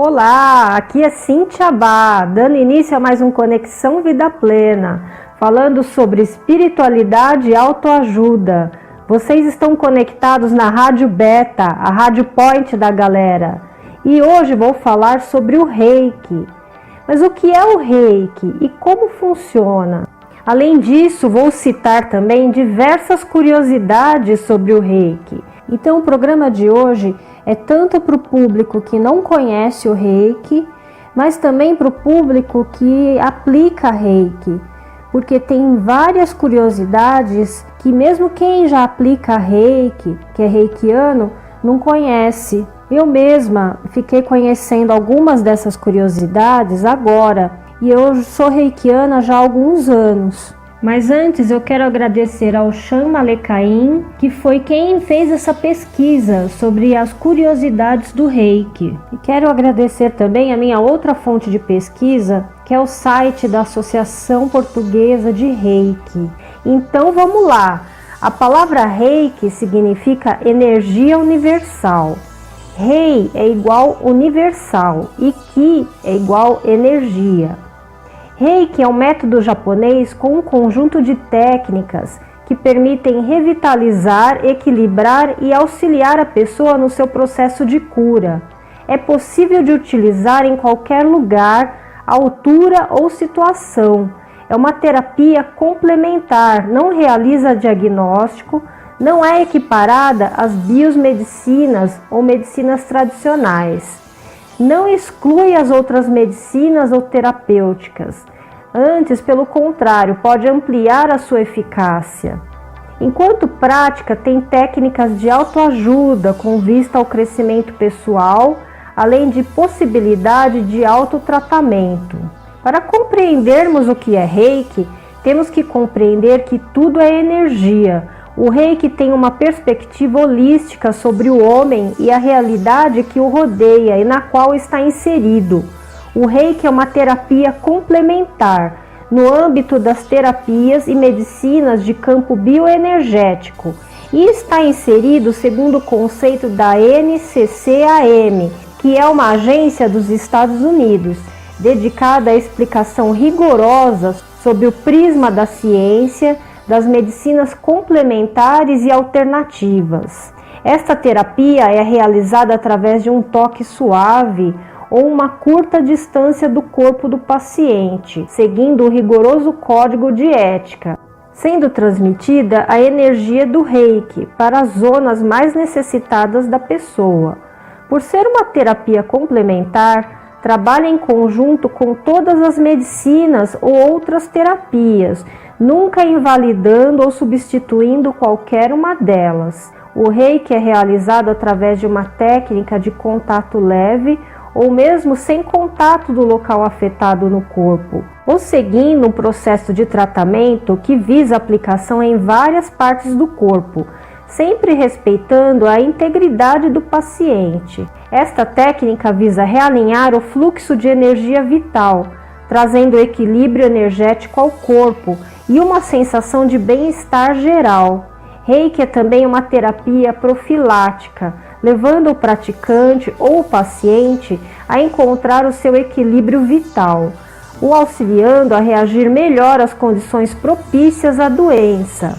Olá, aqui é Cíntia Bá, dando início a mais um Conexão Vida Plena, falando sobre espiritualidade e autoajuda. Vocês estão conectados na Rádio Beta, a Rádio Point da galera. E hoje vou falar sobre o Reiki. Mas o que é o Reiki e como funciona? Além disso, vou citar também diversas curiosidades sobre o Reiki. Então o programa de hoje é tanto para o público que não conhece o Reiki, mas também para o público que aplica Reiki, porque tem várias curiosidades que mesmo quem já aplica Reiki, que é reikiano, não conhece. Eu mesma fiquei conhecendo algumas dessas curiosidades agora, e eu sou reikiana já há alguns anos. Mas antes eu quero agradecer ao Chan Malecaim, que foi quem fez essa pesquisa sobre as curiosidades do Reiki. E quero agradecer também a minha outra fonte de pesquisa, que é o site da Associação Portuguesa de Reiki. Então vamos lá! A palavra Reiki significa energia universal. Rei é igual universal e Ki é igual energia. Reiki é um método japonês com um conjunto de técnicas que permitem revitalizar, equilibrar e auxiliar a pessoa no seu processo de cura. É possível de utilizar em qualquer lugar, altura ou situação. É uma terapia complementar, não realiza diagnóstico, não é equiparada às biomedicinas ou medicinas tradicionais. Não exclui as outras medicinas ou terapêuticas. Antes, pelo contrário, pode ampliar a sua eficácia. Enquanto prática, tem técnicas de autoajuda com vista ao crescimento pessoal, além de possibilidade de autotratamento. Para compreendermos o que é Reiki, temos que compreender que tudo é energia. O Reiki tem uma perspectiva holística sobre o homem e a realidade que o rodeia e na qual está inserido. O Reiki é uma terapia complementar no âmbito das terapias e medicinas de campo bioenergético e está inserido segundo o conceito da NCCAM, que é uma agência dos Estados Unidos, dedicada à explicação rigorosa sob o prisma da ciência, das medicinas complementares e alternativas. Esta terapia é realizada através de um toque suave ou uma curta distância do corpo do paciente, seguindo o rigoroso código de ética, sendo transmitida a energia do Reiki para as zonas mais necessitadas da pessoa. Por ser uma terapia complementar, trabalha em conjunto com todas as medicinas ou outras terapias, nunca invalidando ou substituindo qualquer uma delas. O Reiki é realizado através de uma técnica de contato leve ou mesmo sem contato do local afetado no corpo, ou seguindo um processo de tratamento que visa aplicação em várias partes do corpo, sempre respeitando a integridade do paciente. Esta técnica visa realinhar o fluxo de energia vital, trazendo equilíbrio energético ao corpo e uma sensação de bem-estar geral. Reiki é também uma terapia profilática, levando o praticante ou o paciente a encontrar o seu equilíbrio vital, o auxiliando a reagir melhor às condições propícias à doença.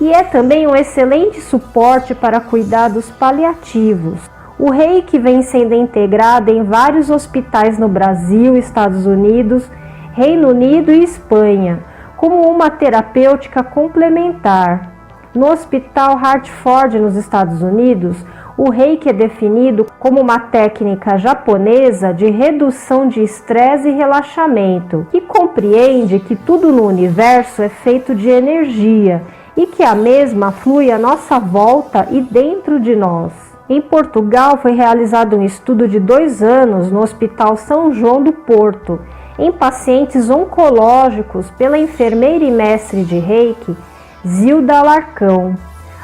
E é também um excelente suporte para cuidados paliativos. O Reiki vem sendo integrado em vários hospitais no Brasil, Estados Unidos, Reino Unido e Espanha, como uma terapêutica complementar. No Hospital Hartford, nos Estados Unidos, o Reiki é definido como uma técnica japonesa de redução de estresse e relaxamento, que compreende que tudo no universo é feito de energia e que a mesma flui à nossa volta e dentro de nós. Em Portugal, foi realizado um estudo de 2 anos no Hospital São João do Porto, em pacientes oncológicos pela enfermeira e mestre de Reiki, Zilda Alarcão.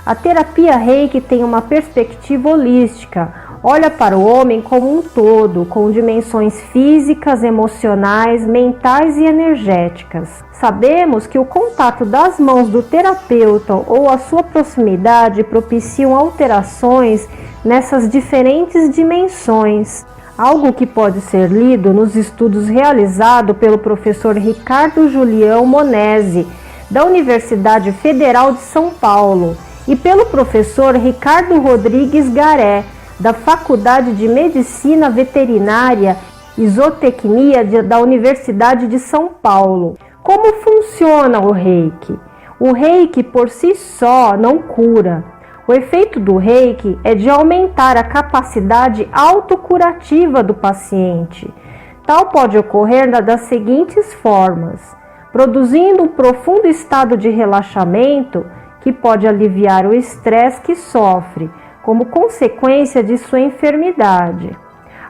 A terapia Reiki tem uma perspectiva holística, olha para o homem como um todo, com dimensões físicas, emocionais, mentais e energéticas. Sabemos que o contato das mãos do terapeuta ou a sua proximidade propiciam alterações nessas diferentes dimensões. algo que pode ser lido nos estudos realizados pelo professor Ricardo Julião Monesi, da Universidade Federal de São Paulo, e pelo professor Ricardo Rodrigues Garé, da Faculdade de Medicina Veterinária e Zootecnia da Universidade de São Paulo. Como funciona o Reiki? O Reiki por si só não cura. O efeito do Reiki é de aumentar a capacidade autocurativa do paciente. Tal pode ocorrer das seguintes formas: produzindo um profundo estado de relaxamento que pode aliviar o estresse que sofre como consequência de sua enfermidade.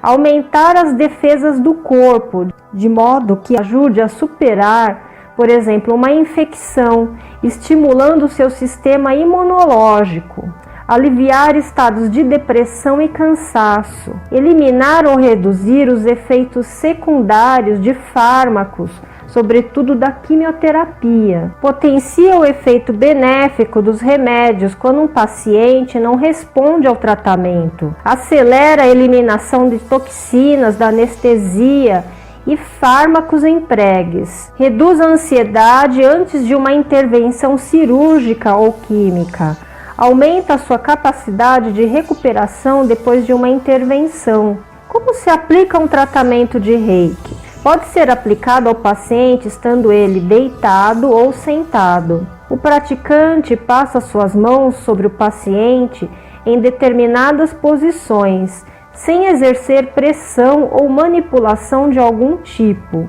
Aumentar as defesas do corpo, de modo que ajude a superar, por exemplo, uma infecção, estimulando o seu sistema imunológico. Aliviar estados de depressão e cansaço. Eliminar ou reduzir os efeitos secundários de fármacos, sobretudo da quimioterapia. Potencia o efeito benéfico dos remédios quando um paciente não responde ao tratamento. Acelera a eliminação de toxinas da anestesia e fármacos empregues. Reduz a ansiedade antes de uma intervenção cirúrgica ou química. Aumenta a sua capacidade de recuperação depois de uma intervenção. Como se aplica um tratamento de Reiki? Pode ser aplicado ao paciente estando ele deitado ou sentado. O praticante passa suas mãos sobre o paciente em determinadas posições, sem exercer pressão ou manipulação de algum tipo.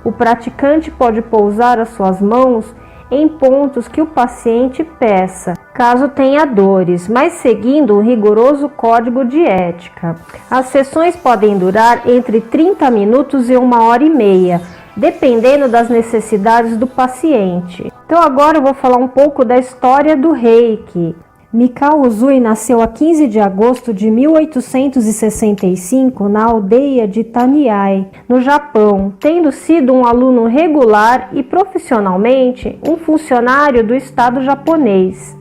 O praticante pode pousar as suas mãos em pontos que o paciente peça, caso tenha dores, mas seguindo um rigoroso código de ética. As sessões podem durar entre 30 minutos e 1h30, dependendo das necessidades do paciente. Então agora eu vou falar um pouco da história do Reiki. Mikao Usui nasceu a 15 de agosto de 1865 na aldeia de Taniai, no Japão, tendo sido um aluno regular e profissionalmente um funcionário do Estado japonês.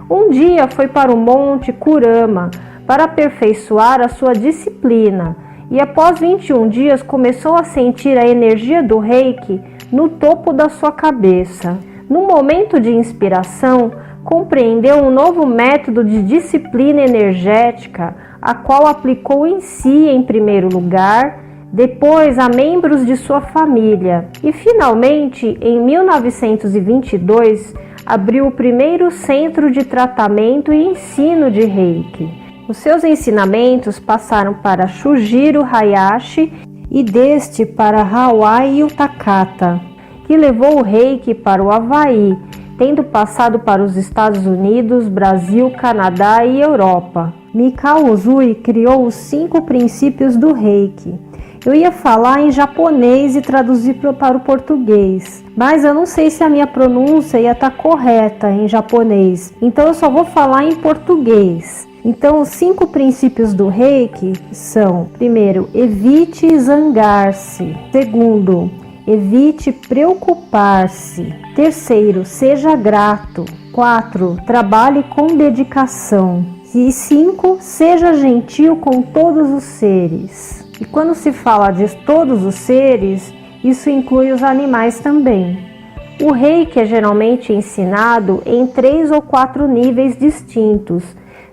Um dia foi para o Monte Kurama para aperfeiçoar a sua disciplina e após 21 dias começou a sentir a energia do Reiki no topo da sua cabeça. No momento de inspiração, compreendeu um novo método de disciplina energética, a qual aplicou em si em primeiro lugar, depois a membros de sua família e finalmente, em 1922, abriu o primeiro centro de tratamento e ensino de Reiki. Os seus ensinamentos passaram para Shujiro Hayashi e deste para Hawaii Takata, que levou o Reiki para o Havaí, tendo passado para os Estados Unidos, Brasil, Canadá e Europa. Mikao Usui criou os 5 princípios do Reiki. Eu ia falar em japonês e traduzir para o português, mas eu não sei se a minha pronúncia ia estar correta em japonês, então eu só vou falar em português. Então, os 5 princípios do Reiki são: primeiro, evite zangar-se. Segundo, evite preocupar-se. Terceiro, seja grato. 4, trabalhe com dedicação. E 5, seja gentil com todos os seres. E quando se fala de todos os seres, isso inclui os animais também. O Reiki é geralmente ensinado em 3 ou 4 níveis distintos,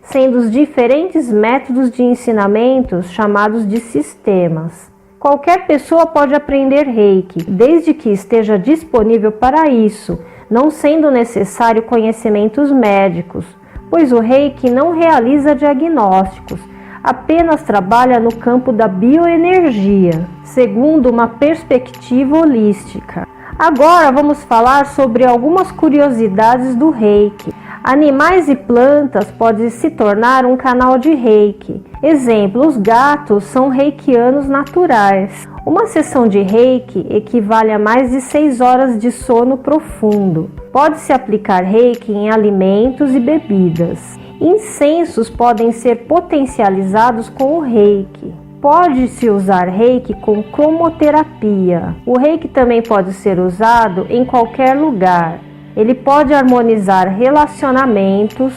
sendo os diferentes métodos de ensinamentos chamados de sistemas. Qualquer pessoa pode aprender Reiki, desde que esteja disponível para isso, não sendo necessário conhecimentos médicos, pois o Reiki não realiza diagnósticos, apenas trabalha no campo da bioenergia, segundo uma perspectiva holística. Agora vamos falar sobre algumas curiosidades do Reiki. Animais e plantas podem se tornar um canal de Reiki. Exemplo, os gatos são reikianos naturais. Uma sessão de Reiki equivale a mais de 6 horas de sono profundo. Pode-se aplicar Reiki em alimentos e bebidas. Incensos podem ser potencializados com o Reiki. Pode-se usar Reiki com cromoterapia. O Reiki também pode ser usado em qualquer lugar. Ele pode harmonizar relacionamentos,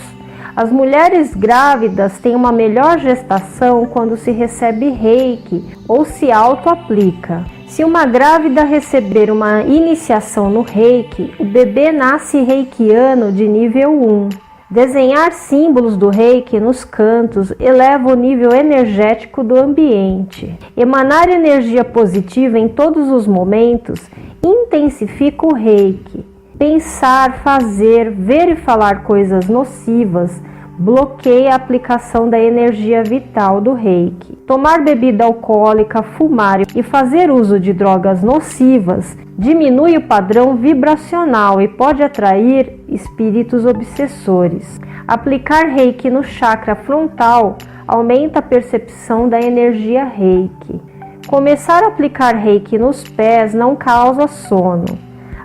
As mulheres grávidas têm uma melhor gestação quando se recebe reiki ou se auto-aplica. Se uma grávida receber uma iniciação no reiki, o bebê nasce reikiano de nível 1. Desenhar símbolos do reiki nos cantos eleva o nível energético do ambiente. Emanar energia positiva em todos os momentos intensifica o reiki. Pensar, fazer, ver e falar coisas nocivas bloqueia a aplicação da energia vital do reiki. Tomar bebida alcoólica, fumar e fazer uso de drogas nocivas diminui o padrão vibracional e pode atrair espíritos obsessores. Aplicar reiki no chakra frontal aumenta a percepção da energia reiki. Começar a aplicar reiki nos pés não causa sono.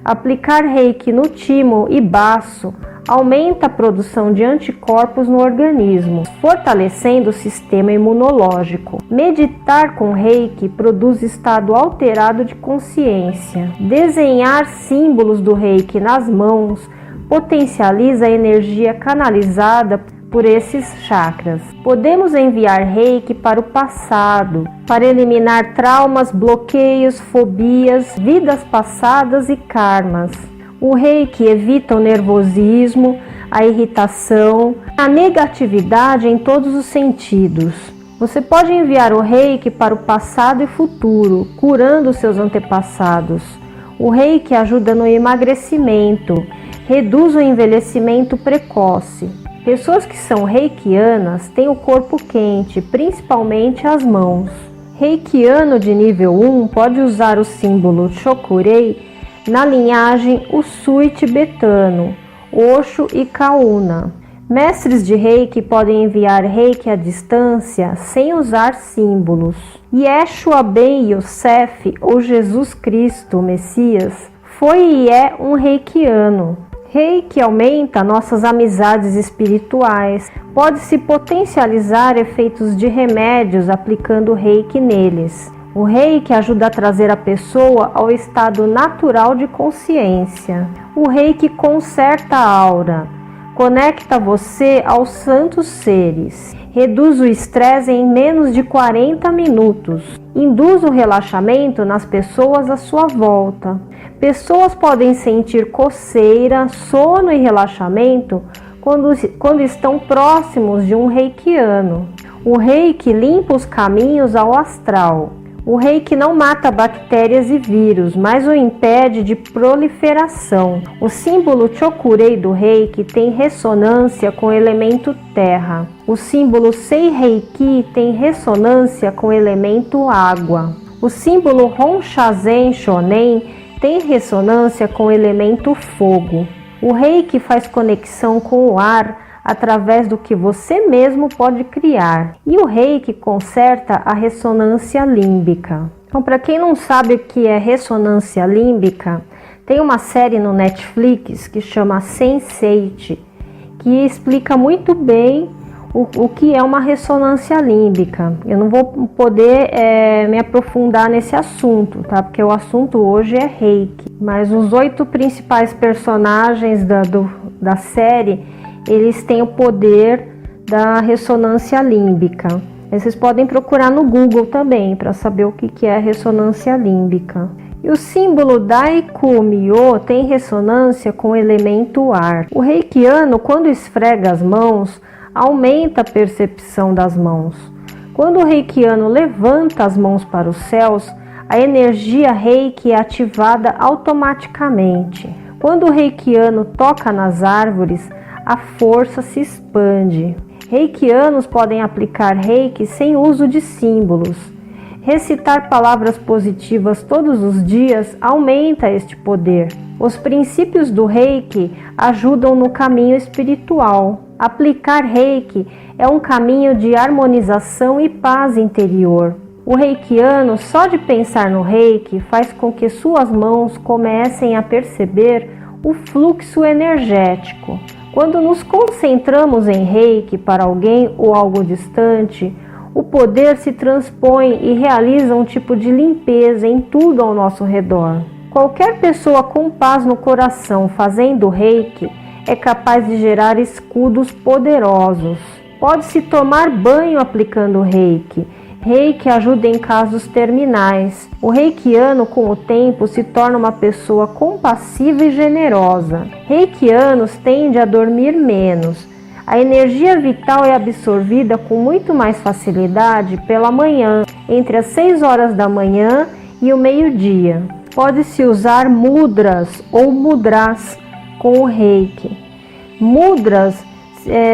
Aplicar reiki no timo e baço aumenta a produção de anticorpos no organismo, fortalecendo o sistema imunológico. Meditar com reiki produz estado alterado de consciência. Desenhar símbolos do reiki nas mãos potencializa a energia canalizada por esses chakras. Podemos enviar reiki para o passado, para eliminar traumas, bloqueios, fobias, vidas passadas e karmas. O reiki evita o nervosismo, a irritação, a negatividade em todos os sentidos. Você pode enviar o reiki para o passado e futuro, curando seus antepassados. O reiki ajuda no emagrecimento, reduz o envelhecimento precoce. Pessoas que são reikianas têm o corpo quente, principalmente as mãos. Reikiano de nível 1 pode usar o símbolo Chokurei na linhagem Usui tibetano, Osho e Kauna. Mestres de reiki podem enviar reiki à distância sem usar símbolos. Yeshua ben Yosef, ou Jesus Cristo, o Messias, foi e é um reikiano. Reiki aumenta nossas amizades espirituais. Pode-se potencializar efeitos de remédios aplicando reiki neles. O reiki ajuda a trazer a pessoa ao estado natural de consciência. O reiki conserta a aura, conecta você aos santos seres, reduz o estresse em menos de 40 minutos, induz o relaxamento nas pessoas à sua volta. Pessoas podem sentir coceira, sono e relaxamento quando estão próximos de um reikiano. O reiki limpa os caminhos ao astral. O reiki não mata bactérias e vírus, mas o impede de proliferação. O símbolo Chokurei do reiki tem ressonância com o elemento terra. O símbolo Sei-Reiki tem ressonância com o elemento água. O símbolo Honshazen Shonen tem ressonância com o elemento fogo. O reiki faz conexão com o ar através do que você mesmo pode criar. E o reiki conserta a ressonância límbica. Então, para quem não sabe o que é ressonância límbica, tem uma série no Netflix que chama Sense8, que explica muito bem o que é uma ressonância límbica. Eu não vou poder me aprofundar nesse assunto, tá? Porque o assunto hoje é reiki. Mas os 8 principais personagens da série, eles têm o poder da ressonância límbica. Vocês podem procurar no Google também para saber o que é a ressonância límbica. E o símbolo Daiku-myo tem ressonância com o elemento ar. O reikiano, quando esfrega as mãos, aumenta a percepção das mãos. Quando o reikiano levanta as mãos para os céus, a energia reiki é ativada automaticamente. Quando o reikiano toca nas árvores, a força se expande. Reikianos podem aplicar reiki sem uso de símbolos. Recitar palavras positivas todos os dias aumenta este poder. Os princípios do reiki ajudam no caminho espiritual. Aplicar reiki é um caminho de harmonização e paz interior. O reikiano, só de pensar no reiki, faz com que suas mãos comecem a perceber o fluxo energético. Quando nos concentramos em reiki para alguém ou algo distante, o poder se transpõe e realiza um tipo de limpeza em tudo ao nosso redor. Qualquer pessoa com paz no coração fazendo reiki é capaz de gerar escudos poderosos. Pode-se tomar banho aplicando Reiki. Reiki ajuda em casos terminais. O reikiano, com o tempo, se torna uma pessoa compassiva e generosa. Reikianos tendem a dormir menos. A energia vital é absorvida com muito mais facilidade pela manhã, entre as 6 horas da manhã e o meio-dia. Pode-se usar mudras ou mudras com o Reiki. Mudras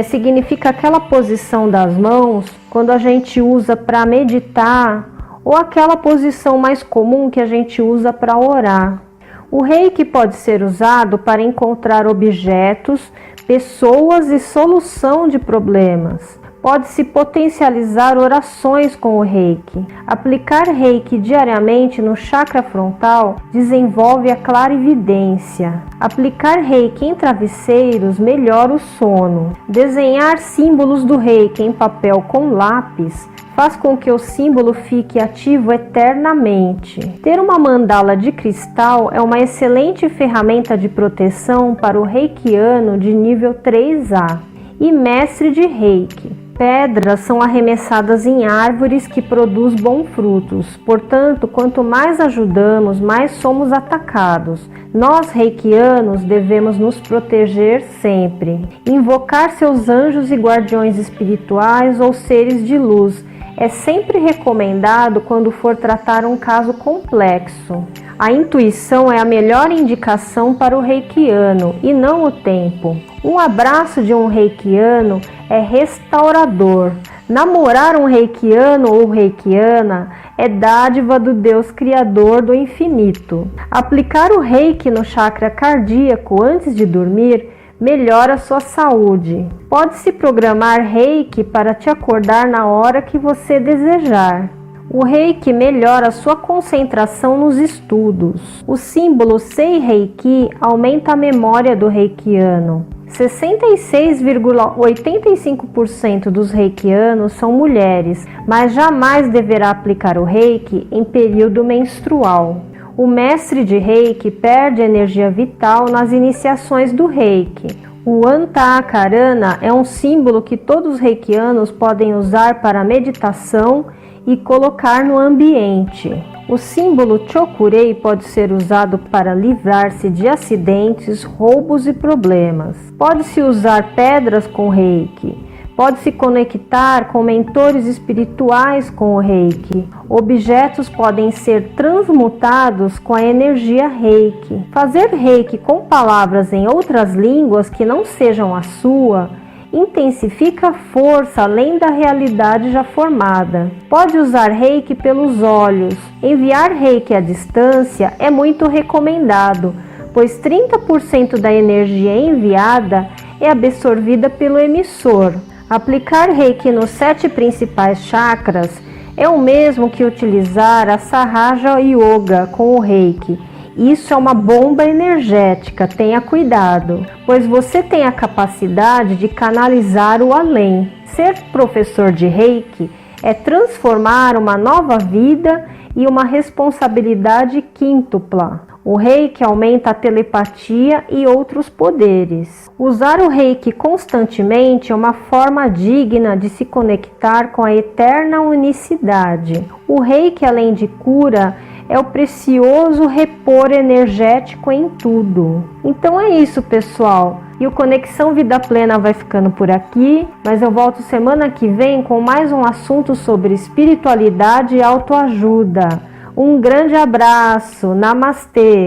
significa aquela posição das mãos quando a gente usa para meditar, ou aquela posição mais comum que a gente usa para orar. O Reiki pode ser usado para encontrar objetos, pessoas e solução de problemas. Pode-se potencializar orações com o Reiki. Aplicar Reiki diariamente no chakra frontal desenvolve a clarividência. Aplicar Reiki em travesseiros melhora o sono. Desenhar símbolos do Reiki em papel com lápis faz com que o símbolo fique ativo eternamente. Ter uma mandala de cristal é uma excelente ferramenta de proteção para o reikiano de nível 3A e mestre de Reiki. Pedras são arremessadas em árvores que produzem bons frutos. Portanto, quanto mais ajudamos, mais somos atacados. Nós, reikianos, devemos nos proteger sempre. Invocar seus anjos e guardiões espirituais ou seres de luz é sempre recomendado quando for tratar um caso complexo. A intuição é a melhor indicação para o reikiano e não o tempo. Um abraço de um reikiano é restaurador. Namorar um reikiano ou reikiana é dádiva do Deus Criador do infinito. Aplicar o reiki no chakra cardíaco antes de dormir melhora sua saúde. Pode-se programar reiki para te acordar na hora que você desejar. O Reiki melhora sua concentração nos estudos. O símbolo Sei Reiki aumenta a memória do reikiano. 66,85% dos reikianos são mulheres, mas jamais deverá aplicar o Reiki em período menstrual. O mestre de Reiki perde energia vital nas iniciações do Reiki. O Antakarana é um símbolo que todos os reikianos podem usar para meditação e colocar no ambiente. O símbolo Chokurei pode ser usado para livrar-se de acidentes, roubos e problemas. Pode-se usar pedras com Reiki. Pode-se conectar com mentores espirituais com o Reiki. Objetos podem ser transmutados com a energia Reiki. Fazer Reiki com palavras em outras línguas que não sejam a sua intensifica a força além da realidade já formada. Pode usar Reiki pelos olhos. Enviar Reiki à distância é muito recomendado, pois 30% da energia enviada é absorvida pelo emissor. Aplicar Reiki nos 7 principais chakras é o mesmo que utilizar a Sahaja Yoga com o Reiki. Isso é uma bomba energética, tenha cuidado, pois você tem a capacidade de canalizar o além. Ser professor de Reiki é transformar uma nova vida e uma responsabilidade quíntupla. O Reiki aumenta a telepatia e outros poderes. Usar o Reiki constantemente é uma forma digna de se conectar com a eterna unicidade. O Reiki, além de cura, é o precioso repor energético em tudo. Então é isso, pessoal. E o Conexão Vida Plena vai ficando por aqui, mas eu volto semana que vem com mais um assunto sobre espiritualidade e autoajuda. Um grande abraço. Namastê!